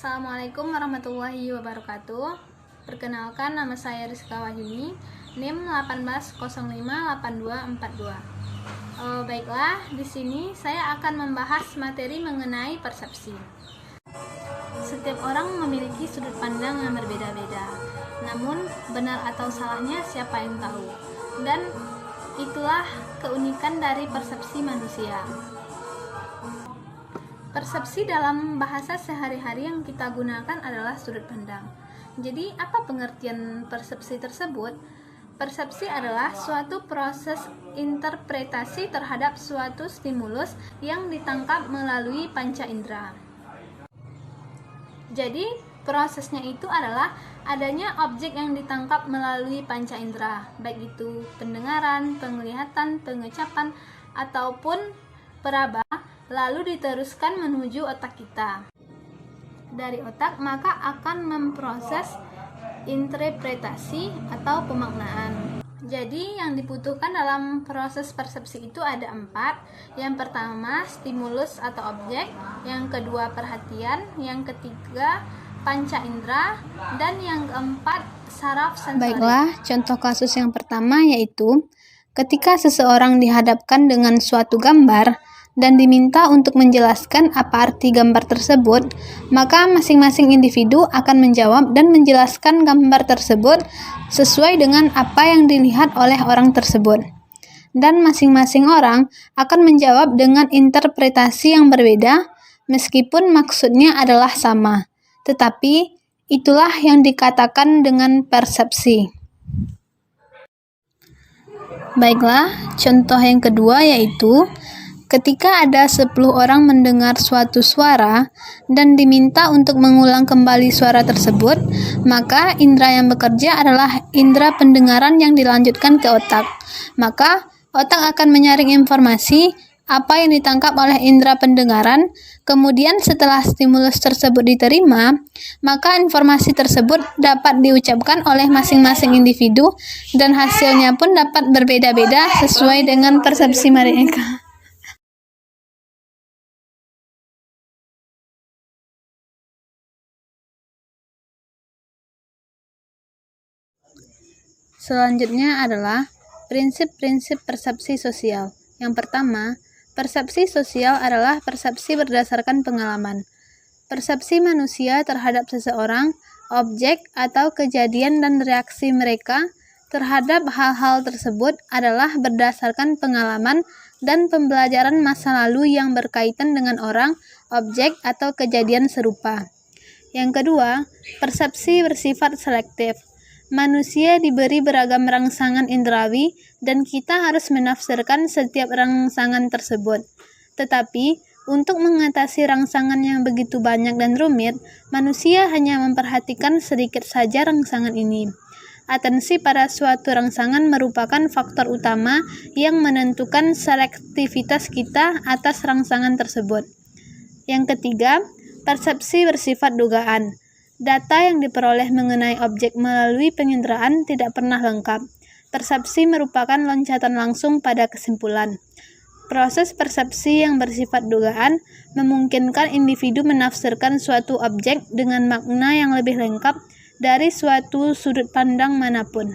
Assalamualaikum warahmatullahi wabarakatuh. Perkenalkan, nama saya Rizka Wahyuni, NIM 18058242. Baiklah, di sini saya akan membahas materi mengenai persepsi. Setiap orang memiliki sudut pandang yang berbeda-beda. Namun, benar atau salahnya siapa yang tahu? Dan itulah keunikan dari persepsi manusia. Persepsi dalam bahasa sehari-hari yang kita gunakan adalah sudut pandang. Jadi, apa pengertian persepsi tersebut? Persepsi adalah suatu proses interpretasi terhadap suatu stimulus yang ditangkap melalui panca indera. Jadi, prosesnya itu adalah adanya objek yang ditangkap melalui panca indera, baik itu pendengaran, penglihatan, pengecapan, ataupun peraba, lalu diteruskan menuju otak kita. Dari otak maka akan memproses interpretasi atau pemaknaan. Jadi yang dibutuhkan dalam proses persepsi itu ada 4. Yang pertama stimulus atau objek, yang kedua perhatian, yang ketiga panca indera, dan yang keempat saraf sensorik. Baiklah, contoh kasus yang pertama yaitu ketika seseorang dihadapkan dengan suatu gambar dan diminta untuk menjelaskan apa arti gambar tersebut, maka masing-masing individu akan menjawab dan menjelaskan gambar tersebut sesuai dengan apa yang dilihat oleh orang tersebut. Dan masing-masing orang akan menjawab dengan interpretasi yang berbeda, meskipun maksudnya adalah sama. Tetapi, itulah yang dikatakan dengan persepsi. Baiklah, contoh yang kedua yaitu ketika ada 10 orang mendengar suatu suara dan diminta untuk mengulang kembali suara tersebut, maka indera yang bekerja adalah indera pendengaran yang dilanjutkan ke otak. Maka, otak akan menyaring informasi apa yang ditangkap oleh indera pendengaran. Kemudian setelah stimulus tersebut diterima, maka informasi tersebut dapat diucapkan oleh masing-masing individu dan hasilnya pun dapat berbeda-beda sesuai dengan persepsi mereka. Selanjutnya adalah prinsip-prinsip persepsi sosial. Yang pertama, persepsi sosial adalah persepsi berdasarkan pengalaman. Persepsi manusia terhadap seseorang, objek, atau kejadian dan reaksi mereka terhadap hal-hal tersebut adalah berdasarkan pengalaman dan pembelajaran masa lalu yang berkaitan dengan orang, objek, atau kejadian serupa. Yang kedua, persepsi bersifat selektif. Manusia diberi beragam rangsangan indrawi dan kita harus menafsirkan setiap rangsangan tersebut. Tetapi, untuk mengatasi rangsangan yang begitu banyak dan rumit, manusia hanya memperhatikan sedikit saja rangsangan ini. Atensi pada suatu rangsangan merupakan faktor utama yang menentukan selektivitas kita atas rangsangan tersebut. Yang ketiga, persepsi bersifat dugaan. Data yang diperoleh mengenai objek melalui penginderaan tidak pernah lengkap. Persepsi merupakan loncatan langsung pada kesimpulan. Proses persepsi yang bersifat dugaan memungkinkan individu menafsirkan suatu objek dengan makna yang lebih lengkap dari suatu sudut pandang manapun.